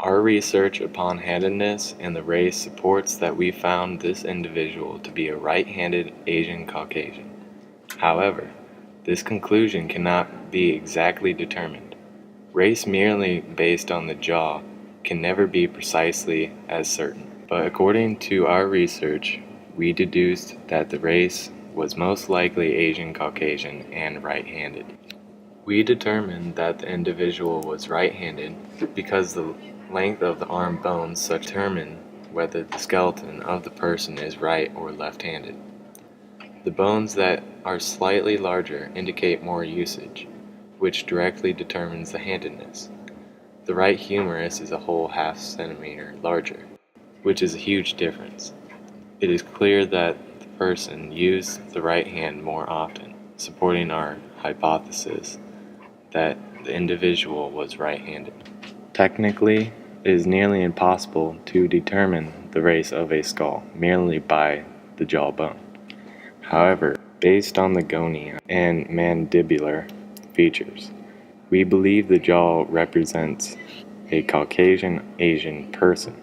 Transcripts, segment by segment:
Our research upon handedness and the race supports that we found this individual to be a right-handed Asian Caucasian. However, this conclusion cannot be exactly determined. Race merely based on the jaw can never be precisely as certain. But according to our research, we deduced that the race was most likely Asian Caucasian and right-handed. We determined that the individual was right-handed because the length of the arm bones such determine whether the skeleton of the person is right or left-handed. The bones that are slightly larger indicate more usage, which directly determines the handedness. The right humerus is a whole half centimeter larger, which is a huge difference. It is clear that the person used the right hand more often, supporting our hypothesis that the individual was right-handed. Technically, it is nearly impossible to determine the race of a skull merely by the jawbone. However, based on the gonia and mandibular features, we believe the jaw represents a Caucasian Asian person.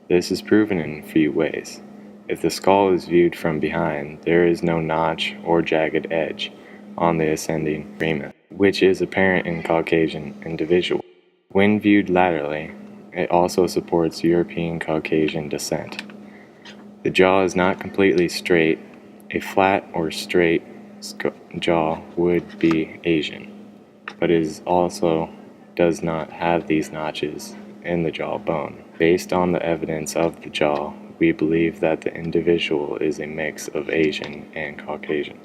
This is proven in a few ways. If the skull is viewed from behind, there is no notch or jagged edge on the ascending ramus, which is apparent in Caucasian individuals. When viewed laterally, it also supports European Caucasian descent. The jaw is not completely straight. A flat or straight jaw would be Asian, but it also does not have these notches in the jawbone. Based on the evidence of the jaw, we believe that the individual is a mix of Asian and Caucasian.